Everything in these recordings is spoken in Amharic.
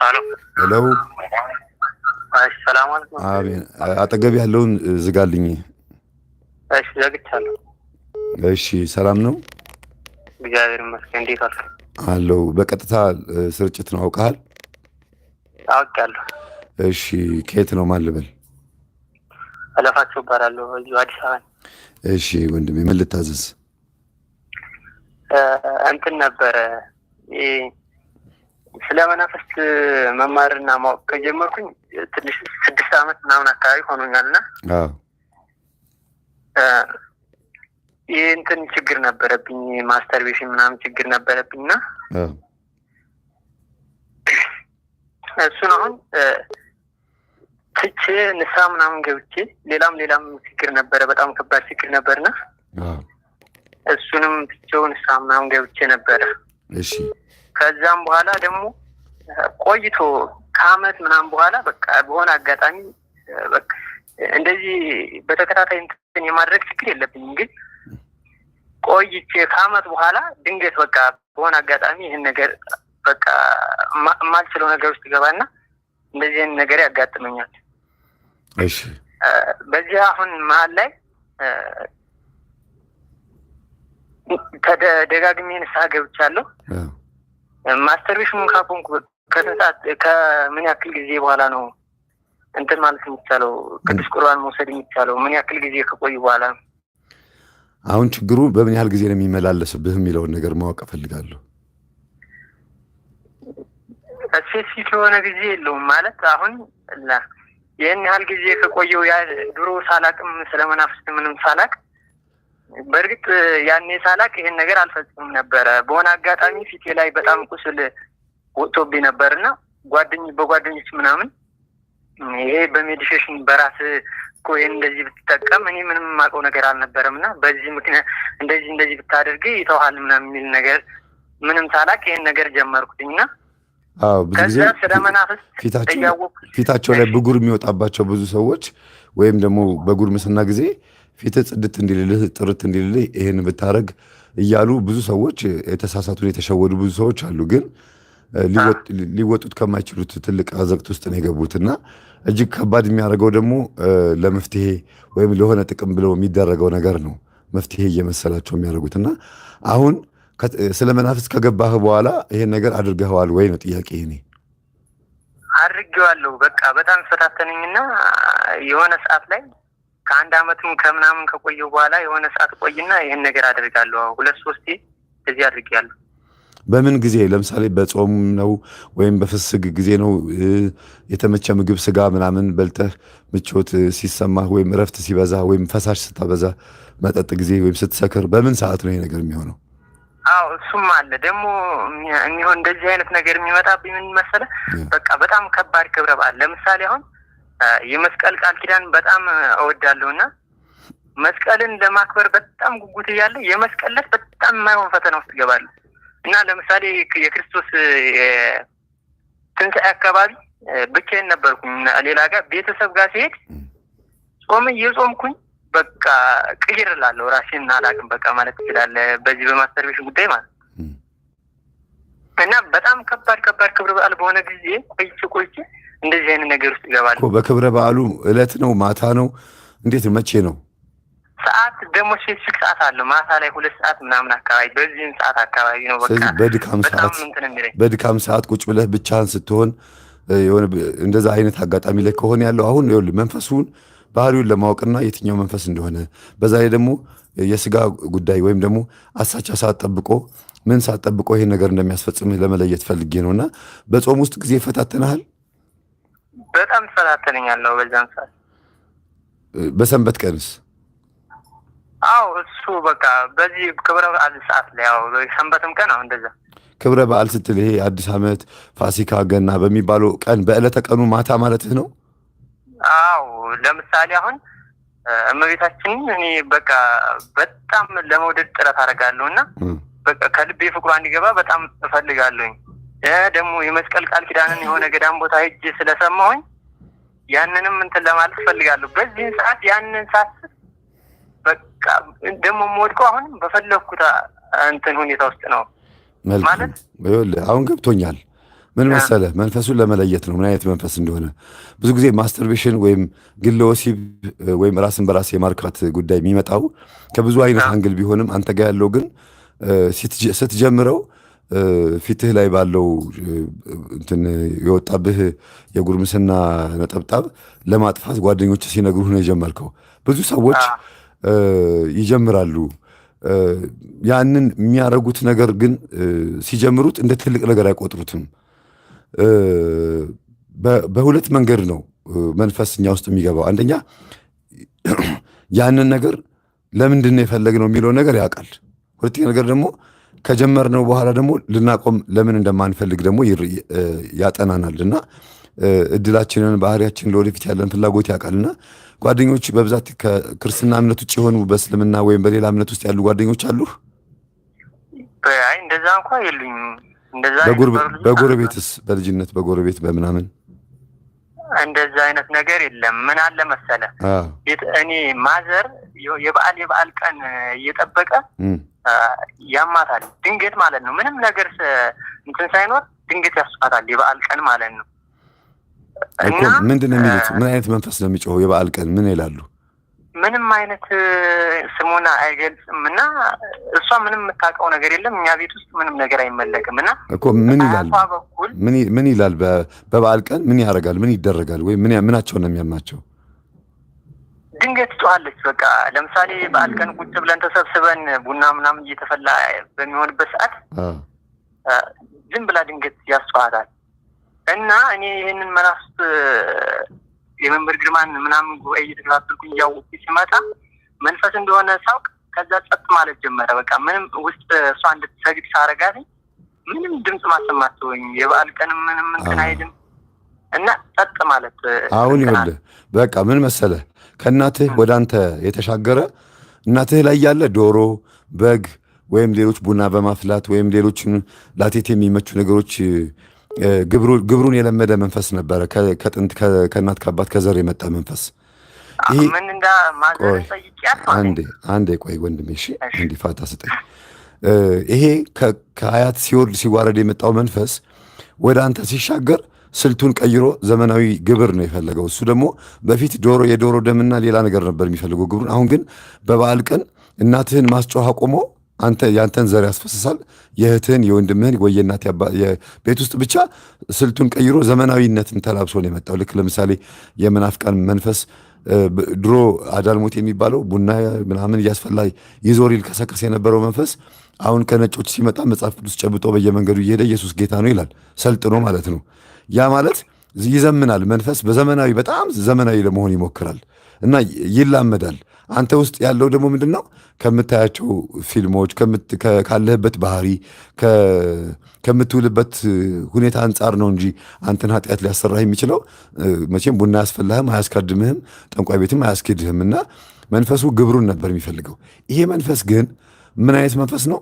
ሄሎ ሰላም አለይኩም። አሜን። አጠገብ ያለውን ዝጋልኝ። እሺ ዘግቻለሁ። እሺ ሰላም ነው? እግዚአብሔር ይመስገን። እንዴት አልክ? አለው። በቀጥታ ስርጭት ነው አውቃል? አውቃለሁ። እሺ ከየት ነው ማን ልበል? አለፋቸው እባላለሁ እዚሁ አዲስ አበባ። እሺ ወንድሜ ምን ልታዘዝ? እንትን ነበረ ስለ መናፍስት መማርና ማወቅ ከጀመርኩኝ ትንሽ 6 ዓመት ምናምን አካባቢ ሆኖኛልና ይህ እንትን ችግር ነበረብኝ፣ ማስተርቤሽን ምናምን ችግር ነበረብኝና እሱን አሁን ትቼ ንስሐ ምናምን ገብቼ ሌላም ችግር ነበረ፣ በጣም ከባድ ችግር ነበርና እሱንም ትቼው ንስሐ ምናምን ገብቼ ነበረ። እሺ ከዛም በኋላ ደግሞ ቆይቶ ከአመት ምናምን በኋላ በቃ በሆነ አጋጣሚ በቃ እንደዚህ በተከታታይ እንትን የማድረግ ችግር የለብኝም፣ ግን ቆይቼ ከአመት በኋላ ድንገት በቃ በሆነ አጋጣሚ ይህን ነገር በቃ የማልችለው ነገር ውስጥ ገባና እንደዚህ አይነት ነገር ያጋጥመኛል። እሺ በዚህ አሁን መሀል ላይ ደጋግሜ ንስሐ ገብቻለሁ። ማስተርቤሽኑን ካቆምኩ ከምን ያክል ጊዜ በኋላ ነው እንትን ማለት የሚቻለው? ቅዱስ ቁርባን መውሰድ የሚቻለው ምን ያክል ጊዜ ከቆዩ በኋላ ነው? አሁን ችግሩ በምን ያህል ጊዜ ነው የሚመላለስብህ የሚለውን ነገር ማወቅ እፈልጋለሁ። ስፔሲፊክ የሆነ ጊዜ የለውም ማለት አሁን ይህን ያህል ጊዜ ከቆየው ድሮ ሳላቅም ስለ መናፍስት ምንም ሳላቅ፣ በእርግጥ ያኔ ሳላቅ ይሄን ነገር አልፈጽምም ነበረ። በሆነ አጋጣሚ ፊቴ ላይ በጣም ቁስል ወጥቶብኝ ነበርና በጓደኞች ምናምን ይሄ በሜዲቴሽን በራስ እኮ ይሄን እንደዚህ ብትጠቀም እኔ ምንም የማውቀው ነገር አልነበረምና በዚህ ምክንያት እንደዚህ ብታደርግ ይተውሃል ምናምን የሚል ነገር ምንም ሳላቅ ይሄን ነገር ጀመርኩኝና ብዙ ጊዜ ፊታቸው ላይ ብጉር የሚወጣባቸው ብዙ ሰዎች ወይም ደግሞ በጉርምስና ጊዜ ፊትህ ጽድት እንዲልልህ ጥርት እንዲልልህ ይሄን ብታረግ እያሉ ብዙ ሰዎች የተሳሳቱን የተሸወዱ ብዙ ሰዎች አሉ። ግን ሊወጡት ከማይችሉት ትልቅ አዘቅት ውስጥ ነው የገቡትና እጅግ ከባድ የሚያደርገው ደግሞ ለመፍትሄ ወይም ለሆነ ጥቅም ብለው የሚደረገው ነገር ነው መፍትሄ እየመሰላቸው የሚያደርጉትና አሁን ስለ መናፍስት ከገባህ በኋላ ይሄን ነገር አድርገኸዋል ወይ ነው ጥያቄ። እኔ አድርጌዋለሁ። በቃ በጣም ፈታተነኝና የሆነ ሰዓት ላይ ከአንድ አመትም ከምናምን ከቆየው በኋላ የሆነ ሰዓት ቆይና ይሄን ነገር አደርጋለሁ። 2-3 እዚህ አድርጌያለሁ። በምን ጊዜ? ለምሳሌ በጾም ነው ወይም በፍስግ ጊዜ ነው? የተመቸ ምግብ ስጋ ምናምን በልተህ ምቾት ሲሰማህ ወይም እረፍት ሲበዛ ወይም ፈሳሽ ስታበዛ መጠጥ ጊዜ ወይም ስትሰክር በምን ሰዓት ነው ይሄ ነገር የሚሆነው? አዎ እሱም አለ ደግሞ የሚሆን እንደዚህ አይነት ነገር የሚመጣብኝ ምን መሰለህ? በቃ በጣም ከባድ ክብረ በዓል ለምሳሌ አሁን የመስቀል ቃል ኪዳን በጣም እወዳለሁና መስቀልን ለማክበር በጣም ጉጉት እያለ የመስቀል ዕለት በጣም የማይሆን ፈተና ውስጥ እገባለሁ እና ለምሳሌ የክርስቶስ ትንሣኤ አካባቢ ብቻዬን ነበርኩኝ። ሌላ ጋር ቤተሰብ ጋር ሲሄድ ጾም እየጾምኩኝ በቃ ቅይር እላለሁ ራሴን አላውቅም በቃ ማለት ትችላለህ። በዚህ በማስተርቤሽን ጉዳይ ማለት እና በጣም ከባድ ክብረ በዓል በሆነ ጊዜ ቆይቼ እንደዚህ አይነት ነገር ውስጥ ይገባል። በክብረ በዓሉ እለት ነው ማታ ነው እንዴት መቼ ነው? ሰዓት ደግሞ ስፔሲፊክ ሰዓት አለው። ማታ ላይ 2 ሰዓት ምናምን አካባቢ በዚህን ሰዓት አካባቢ ነው በቃ በድካም ሰዓት ቁጭ ብለህ ብቻህን ስትሆን የሆነ እንደዛ አይነት አጋጣሚ ላይ ከሆነ ያለው አሁን ይኸውልህ መንፈሱን ባህሪውን ለማወቅና የትኛው መንፈስ እንደሆነ በዛ ላይ ደግሞ የስጋ ጉዳይ ወይም ደግሞ አሳቻ ሰዓት ጠብቆ ምን ሰዓት ጠብቆ ይሄን ነገር እንደሚያስፈጽምህ ለመለየት ፈልጌ ነውና በጾም ውስጥ ጊዜ ፈታተናል። በጣም ፈታተነኛለሁ በዛን ሰዓት። በሰንበት ቀንስ? አዎ እሱ በቃ በዚህ ክብረ በዓል ሰዓት ላይ ያው ሰንበትም ቀን አሁን እንደዛ ክብረ በዓል ስትል ይሄ አዲስ ዓመት፣ ፋሲካ፣ ገና በሚባለው ቀን በዕለተ ቀኑ ማታ ማለትህ ነው? አዎ ለምሳሌ አሁን እመቤታችንን እኔ በቃ በጣም ለመውደድ ጥረት አደርጋለሁና በቃ ከልቤ ፍቅሯ እንዲገባ በጣም እፈልጋለሁኝ። ደግሞ የመስቀል ቃል ኪዳንን የሆነ ገዳም ቦታ ሄጄ ስለሰማሁኝ ያንንም እንትን ለማለት እፈልጋለሁ። በዚህ ሰዓት ያንን ሳስብ በቃ ደግሞ የምወድቀው አሁንም በፈለኩት እንትን ሁኔታ ውስጥ ነው ማለት። አሁን ገብቶኛል። ምን መሰለህ መንፈሱን ለመለየት ነው ምን አይነት መንፈስ እንደሆነ። ብዙ ጊዜ ማስተርቤሽን ወይም ግለ ወሲብ ወይም ራስን በራስ የማርካት ጉዳይ የሚመጣው ከብዙ አይነት አንግል ቢሆንም አንተ ጋር ያለው ግን ስትጀምረው ፊትህ ላይ ባለው እንትን የወጣብህ የጉርምስና ነጠብጣብ ለማጥፋት ጓደኞች ሲነግሩህ ነው የጀመርከው። ብዙ ሰዎች ይጀምራሉ ያንን የሚያደርጉት ነገር ግን ሲጀምሩት እንደ ትልቅ ነገር አይቆጥሩትም። በሁለት መንገድ ነው መንፈስኛ ውስጥ የሚገባው። አንደኛ ያንን ነገር ለምንድን ነው የፈለግነው የሚለው ነገር ያውቃል። ሁለተኛ ነገር ደግሞ ከጀመርነው በኋላ ደግሞ ልናቆም ለምን እንደማንፈልግ ደግሞ ያጠናናል እና እድላችንን፣ ባህሪያችንን፣ ለወደፊት ያለን ፍላጎት ያውቃልና ጓደኞች በብዛት ከክርስትና እምነት ውጭ የሆኑ በእስልምና ወይም በሌላ እምነት ውስጥ ያሉ ጓደኞች አሉ? አይ እንደዛ እንኳን የሉኝም። እንደዛ በጎረቤትስ በልጅነት በጎረቤት በምናምን እንደዛ አይነት ነገር የለም። ምን አለ መሰለ እኔ ማዘር የበዓል ቀን እየጠበቀ ያማታል ድንገት ማለት ነው። ምንም ነገር እንትን ሳይኖር ድንገት ያስፋታል የበዓል ቀን ማለት ነው። እና ምንድን ነው የሚሉት? ምን አይነት መንፈስ ነው የሚጮኸው የበዓል ቀን? ምን ይላሉ? ምንም አይነት ስሙን አይገልጽም እና እሷ ምንም የምታውቀው ነገር የለም። እኛ ቤት ውስጥ ምንም ነገር አይመለክም እና እኮ ምን ይላል? ምን ይላል? በበዓል ቀን ምን ያደርጋል? ምን ይደረጋል? ወይ ምናቸው ነው የሚያማቸው? ድንገት ትጮኻለች። በቃ ለምሳሌ በዓል ቀን ቁጭ ብለን ተሰብስበን ቡና ምናምን እየተፈላ በሚሆንበት ሰዓት ዝም ብላ ድንገት ያስጮኻታል እና እኔ ይህንን መናፍስት የመምህር ግርማን ምናምን ጉባኤ እየተከታተልኩኝ እያወቅኩ ሲመጣ መንፈስ እንደሆነ ሳውቅ ከዛ ጸጥ ማለት ጀመረ። በቃ ምንም ውስጥ እሷ እንድትሰግድ ሳረጋት ምንም ድምፅ ማሰማት ተወኝ። የበዓል ቀን ምንም እንትን አይልም እና ጸጥ ማለት። አሁን ይኸውልህ በቃ ምን መሰለህ ከእናትህ ወደ አንተ የተሻገረ እናትህ ላይ ያለ ዶሮ፣ በግ ወይም ሌሎች ቡና በማፍላት ወይም ሌሎችን ላቴት የሚመቹ ነገሮች ግብሩን የለመደ መንፈስ ነበረ። ከጥንት ከእናት ከአባት ከዘር የመጣ መንፈስ። ይሄ ምን እንዳ ማዘር ጠይቂያት አንዴ ቆይ ወንድሜ፣ እሺ እንዲፋታ ስጠኝ። ይሄ ከአያት ሲወርድ ሲዋረድ የመጣው መንፈስ ወደ አንተ ሲሻገር ስልቱን ቀይሮ ዘመናዊ ግብር ነው የፈለገው። እሱ ደግሞ በፊት የዶሮ ደምና ሌላ ነገር ነበር የሚፈልገው ግብሩን። አሁን ግን በበዓል ቀን እናትህን ማስጮህ አቆሞ ያንተን ዘር ያስፈስሳል። የእህትህን፣ የወንድምህን ወይ የእናት ቤት ውስጥ ብቻ ስልቱን ቀይሮ ዘመናዊነትን ተላብሶ ነው የመጣው። ልክ ለምሳሌ የመናፍቃን መንፈስ ድሮ አዳልሞት የሚባለው ቡና ምናምን እያስፈላ ይዞሪል ከሰክስ የነበረው መንፈስ አሁን ከነጮች ሲመጣ መጽሐፍ ቅዱስ ጨብጦ በየመንገዱ እየሄደ ኢየሱስ ጌታ ነው ይላል። ሰልጥኖ ማለት ነው። ያ ማለት ይዘምናል። መንፈስ በዘመናዊ በጣም ዘመናዊ ለመሆን ይሞክራል እና ይላመዳል። አንተ ውስጥ ያለው ደግሞ ምንድን ነው? ከምታያቸው ፊልሞች፣ ካለህበት ባህሪ፣ ከምትውልበት ሁኔታ አንጻር ነው እንጂ አንተን ኃጢአት ሊያሰራህ የሚችለው መቼም ቡና አያስፈላህም፣ አያስቀድምህም፣ ጠንቋይ ቤትም አያስኬድህም። እና መንፈሱ ግብሩን ነበር የሚፈልገው። ይሄ መንፈስ ግን ምን አይነት መንፈስ ነው?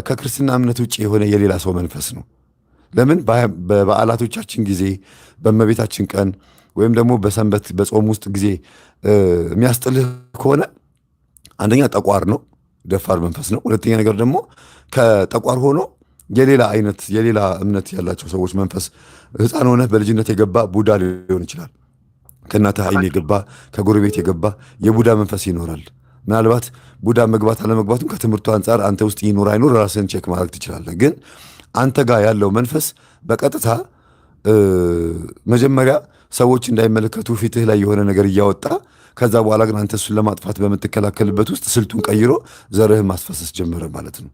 ከክርስትና እምነት ውጭ የሆነ የሌላ ሰው መንፈስ ነው። ለምን? በበዓላቶቻችን ጊዜ በእመቤታችን ቀን ወይም ደግሞ በሰንበት በጾም ውስጥ ጊዜ የሚያስጥልህ ከሆነ አንደኛ ጠቋር ነው፣ ደፋር መንፈስ ነው። ሁለተኛ ነገር ደግሞ ከጠቋር ሆኖ የሌላ እምነት ያላቸው ሰዎች መንፈስ ሕፃን ሆነህ በልጅነት የገባ ቡዳ ሊሆን ይችላል። ከእናትህ ዓይን የገባ ከጎረቤት የገባ የቡዳ መንፈስ ይኖራል። ምናልባት ቡዳ መግባት አለመግባቱም ከትምህርቱ አንጻር አንተ ውስጥ ይኑር አይኑር ራስህን ቼክ ማድረግ ትችላለህ። ግን አንተ ጋር ያለው መንፈስ በቀጥታ መጀመሪያ ሰዎች እንዳይመለከቱ ፊትህ ላይ የሆነ ነገር እያወጣ ከዛ በኋላ ግን አንተ እሱን ለማጥፋት በምትከላከልበት ውስጥ ስልቱን ቀይሮ ዘርህን ማስፈሰስ ጀመረ ማለት ነው።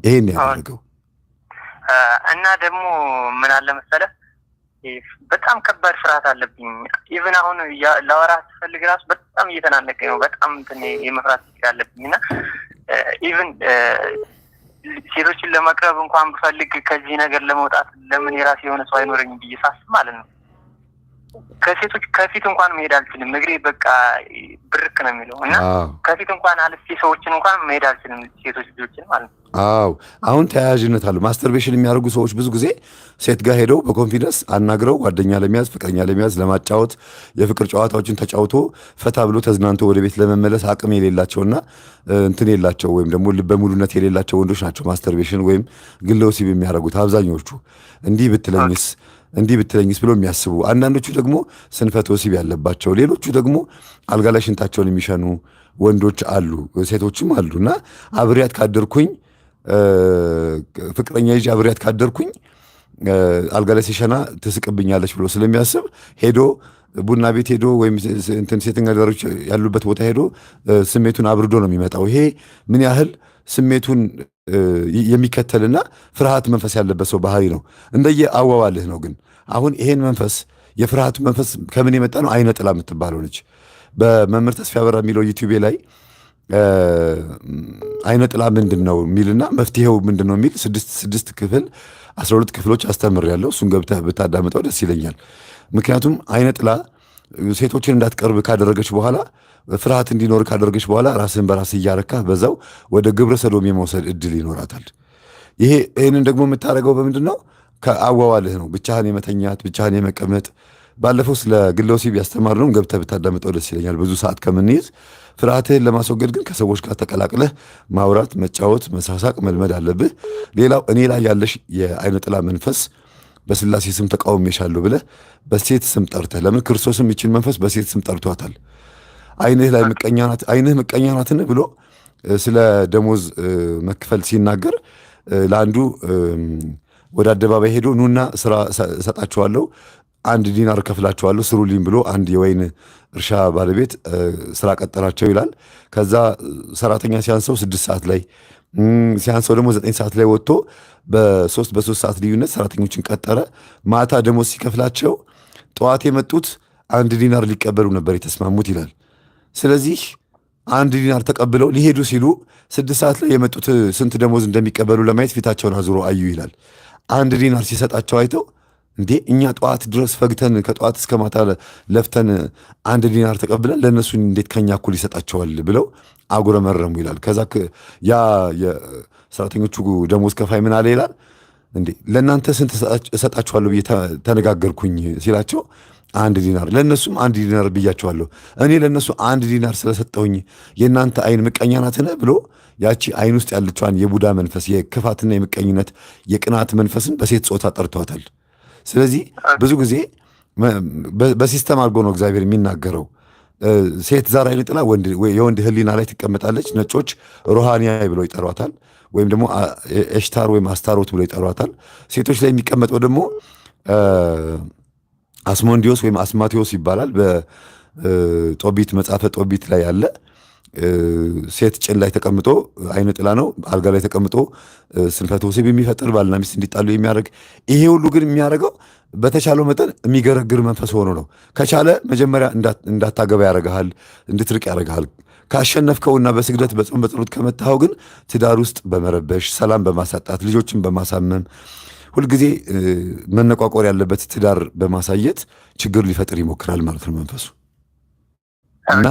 ይሄን ያደረገው እና ደግሞ ምን አለ መሰለህ በጣም ከባድ ፍርሃት አለብኝ። ኢቭን አሁን ለወራት ስፈልግ ራሱ በጣም እየተናነቀኝ ነው። በጣም እንትን የመፍራት ችግር አለብኝ እና ኢቭን ሴቶችን ለመቅረብ እንኳን ብፈልግ ከዚህ ነገር ለመውጣት ለምን የራሴ የሆነ ሰው አይኖረኝም ብዬ ሳስብ ማለት ነው ከሴቶች ከፊት እንኳን መሄድ አልችልም። እግሬ በቃ ብርክ ነው የሚለው እና ከፊት እንኳን አልፌ ሰዎችን እንኳን መሄድ አልችልም፣ ሴቶች ልጆችን ማለት ነው። አዎ አሁን ተያያዥነት አለው። ማስተርቤሽን የሚያደርጉ ሰዎች ብዙ ጊዜ ሴት ጋር ሄደው በኮንፊደንስ አናግረው ጓደኛ ለመያዝ ፍቅረኛ ለመያዝ ለማጫወት የፍቅር ጨዋታዎችን ተጫውቶ ፈታ ብሎ ተዝናንቶ ወደ ቤት ለመመለስ አቅም የሌላቸውና እንትን የላቸው ወይም ደግሞ ልበ ሙሉነት የሌላቸው ወንዶች ናቸው ማስተርቤሽን ወይም ግለ ወሲብ የሚያደርጉት አብዛኞቹ። እንዲህ ብትለኝስ ብሎ የሚያስቡ፣ አንዳንዶቹ ደግሞ ስንፈተ ወሲብ ያለባቸው፣ ሌሎቹ ደግሞ አልጋ ላይ ሽንታቸውን የሚሸኑ ወንዶች አሉ፣ ሴቶችም አሉ። እና አብሬያት ካደርኩኝ ፍቅረኛ ይዤ አብሬያት ካደርኩኝ አልጋ ላይ ሲሸና ትስቅብኛለች ብሎ ስለሚያስብ ሄዶ ቡና ቤት ሄዶ ወይም እንትን ሴተኛ አዳሪዎች ያሉበት ቦታ ሄዶ ስሜቱን አብርዶ ነው የሚመጣው። ይሄ ምን ያህል ስሜቱን የሚከተልና ፍርሃት መንፈስ ያለበት ሰው ባህሪ ነው። እንደየ አዋዋልህ ነው። ግን አሁን ይሄን መንፈስ የፍርሃቱ መንፈስ ከምን የመጣ ነው? አይነ ጥላ የምትባለው ነች። በመምህር ተስፋ ያበራ የሚለው ዩቲዩቤ ላይ አይነ ጥላ ምንድን ነው የሚልና መፍትሄው ምንድን ነው የሚል 6 ክፍል 12 ክፍሎች አስተምሬያለሁ። እሱን ገብተህ ብታዳምጠው ደስ ይለኛል። ምክንያቱም አይነ ጥላ ሴቶችን እንዳትቀርብ ካደረገች በኋላ ፍርሃት እንዲኖር ካደረገች በኋላ ራስን በራስ እያረካ በዛው ወደ ግብረ ሰዶም የመውሰድ እድል ይኖራታል። ይህንን ደግሞ የምታደርገው በምንድን ነው? ከአዋዋልህ ነው። ብቻህን የመተኛት ብቻህን የመቀመጥ ባለፈው ስለ ግለ ወሲብ ያስተማርነውን ገብተህ ብታዳምጠው ደስ ይለኛል፣ ብዙ ሰዓት ከምንይዝ። ፍርሃትህን ለማስወገድ ግን ከሰዎች ጋር ተቀላቅለህ ማውራት፣ መጫወት፣ መሳሳቅ መልመድ አለብህ። ሌላው እኔ ላይ ያለሽ የአይነ ጥላ መንፈስ በስላሴ ስም ተቃውሜሻለሁ ብለህ በሴት ስም ጠርተህ፣ ለምን ክርስቶስም ይችን መንፈስ በሴት ስም ጠርቷታል። አይንህ ላይ ምቀኛ ናት፣ አይንህ ምቀኛ ናትን ብሎ ስለ ደሞዝ መክፈል ሲናገር ለአንዱ ወደ አደባባይ ሄዶ ኑና ስራ እሰጣችኋለሁ 1 ዲናር ከፍላችኋለሁ ስሩልኝ ብሎ አንድ የወይን እርሻ ባለቤት ስራ ቀጠራቸው ይላል። ከዛ ሰራተኛ ሲያንሰው 6 ሰዓት ላይ ሲያንሰው ደግሞ 9 ሰዓት ላይ ወጥቶ በ3 ሰዓት ልዩነት ሰራተኞችን ቀጠረ። ማታ ደሞዝ ሲከፍላቸው ጠዋት የመጡት 1 ዲናር ሊቀበሉ ነበር የተስማሙት ይላል። ስለዚህ 1 ዲናር ተቀብለው ሊሄዱ ሲሉ 6 ሰዓት ላይ የመጡት ስንት ደሞዝ እንደሚቀበሉ ለማየት ፊታቸውን አዙሮ አዩ ይላል። 1 ዲናር ሲሰጣቸው አይተው እንዴ እኛ ጠዋት ድረስ ፈግተን ከጠዋት እስከ ማታ ለፍተን 1 ዲናር ተቀብለን ለእነሱ እንዴት ከኛ እኩል ይሰጣቸዋል ብለው አጉረመረሙ ይላል። ከዛ ያ የሰራተኞቹ ደሞዝ ከፋይ ምን አለ ይላል፣ እንዴ ለእናንተ ስንት እሰጣችኋለሁ ብዬ ተነጋገርኩኝ ሲላቸው 1 ዲናር፣ ለእነሱም 1 ዲናር ብያቸዋለሁ። እኔ ለእነሱ 1 ዲናር ስለሰጠውኝ የእናንተ አይን ምቀኛ ናትን ብሎ ያቺ አይን ውስጥ ያለችዋን የቡዳ መንፈስ የክፋትና የምቀኝነት የቅናት መንፈስን በሴት ጾታ ጠርቷታል። ስለዚህ ብዙ ጊዜ በሲስተም አድርጎ ነው እግዚአብሔር የሚናገረው። ሴት ዛር አይነ ጥላ የወንድ ሕሊና ላይ ትቀመጣለች። ነጮች ሩሃንያ ብለው ይጠሯታል፣ ወይም ደግሞ ኤሽታር ወይም አስታሮት ብለው ይጠሯታል። ሴቶች ላይ የሚቀመጠው ደግሞ አስሞንዲዮስ ወይም አስማቴዎስ ይባላል። በጦቢት መጽሐፈ ጦቢት ላይ ያለ ሴት ጭን ላይ ተቀምጦ አይነ ጥላ ነው። አልጋ ላይ ተቀምጦ ስንፈተ ወሲብ የሚፈጥር ባልና ሚስት እንዲጣሉ የሚያደርግ። ይሄ ሁሉ ግን የሚያደርገው በተቻለው መጠን የሚገረግር መንፈስ ሆኖ ነው። ከቻለ መጀመሪያ እንዳታገባ ያደርግሃል፣ እንድትርቅ ያደርግሃል። ካሸነፍከውና በስግደት በጾም በጸሎት ከመታኸው ግን ትዳር ውስጥ በመረበሽ ሰላም በማሳጣት ልጆችን በማሳመም ሁልጊዜ መነቋቆር ያለበት ትዳር በማሳየት ችግር ሊፈጥር ይሞክራል ማለት ነው መንፈሱ። እና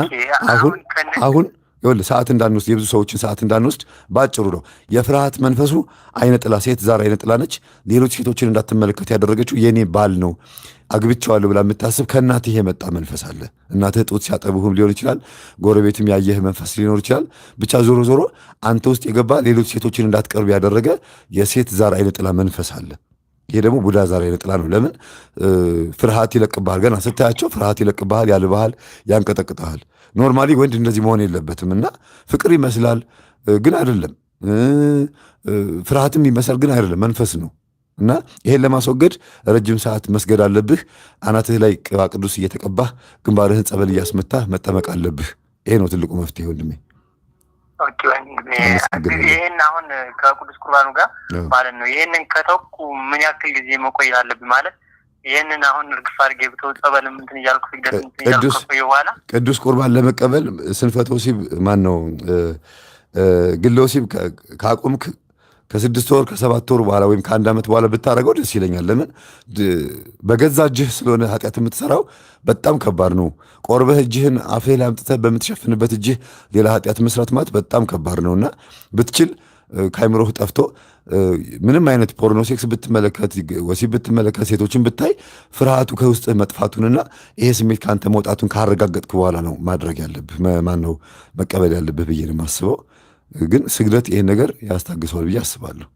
አሁን ይኸውልህ ሰዓት እንዳንወስድ የብዙ ሰዎችን ሰዓት እንዳንወስድ በአጭሩ ነው የፍርሃት መንፈሱ አይነ ጥላ ሴት ዛር አይነ ጥላ ነች። ሌሎች ሴቶችን እንዳትመለከት ያደረገችው የኔ ባል ነው አግብቼዋለሁ ብላ የምታስብ ከእናትህ የመጣ መንፈስ አለ። እናትህ ጡት ሲያጠቡህም ሊሆን ይችላል፣ ጎረቤትም ያየህ መንፈስ ሊኖር ይችላል። ብቻ ዞሮ ዞሮ አንተ ውስጥ የገባ ሌሎች ሴቶችን እንዳትቀርብ ያደረገ የሴት ዛር አይነ ጥላ መንፈስ አለ። ይሄ ደግሞ ቡዳ ዛር አይነ ጥላ ነው። ለምን ፍርሃት ይለቅብሃል። ገና ስታያቸው ፍርሃት ይለቅብሃል፣ ያልብሃል፣ ያንቀጠቅጠሃል። ኖርማሊ ወንድ እንደዚህ መሆን የለበትም እና ፍቅር ይመስላል ግን አይደለም፣ ፍርሃትም ይመስላል ግን አይደለም፣ መንፈስ ነው። እና ይሄን ለማስወገድ ረጅም ሰዓት መስገድ አለብህ። አናትህ ላይ ቅባ ቅዱስ እየተቀባህ ግንባርህን ጸበል እያስመታህ መጠመቅ አለብህ። ይሄ ነው ትልቁ መፍትሄ ወንድሜ። ይህን አሁን ከቅዱስ ቁርባኑ ጋር ማለት ነው ይህንን ከተኩ ምን ያክል ጊዜ መቆየት አለብኝ ማለት ይህንን አሁን እርግፍ አድርጌ ብተው ጸበል እንትን እያልኩ ስግደት እንትን እያልኩ ከቆየ በኋላ ቅዱስ ቁርባን ለመቀበል ስንፈተ ወሲብ ማን ነው ግለ ወሲብ ካቆምክ ከ6 ወር ከ7 ወር በኋላ ወይም ከ1 ዓመት በኋላ ብታደርገው ደስ ይለኛል። ለምን በገዛ እጅህ ስለሆነ ኃጢአት የምትሰራው በጣም ከባድ ነው። ቆርበህ እጅህን አፍህ ላይ አምጥተህ በምትሸፍንበት እጅህ ሌላ ኃጢአት መስራት ማለት በጣም ከባድ ነውና ብትችል ከአይምሮህ ጠፍቶ ምንም አይነት ፖርኖሴክስ ብትመለከት ወሲብ ብትመለከት ሴቶችን ብታይ ፍርሃቱ ከውስጥ መጥፋቱንና ይሄ ስሜት ከአንተ መውጣቱን ካረጋገጥክ በኋላ ነው ማድረግ ያለብህ ማን ነው መቀበል ያለብህ ብዬ ነው የማስበው። ግን ስግደት ይሄን ነገር ያስታግሰዋል ብዬ አስባለሁ።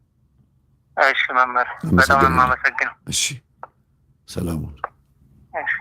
እሺ መምህር በጣም የማመሰግነው። እሺ ሰላም። እሺ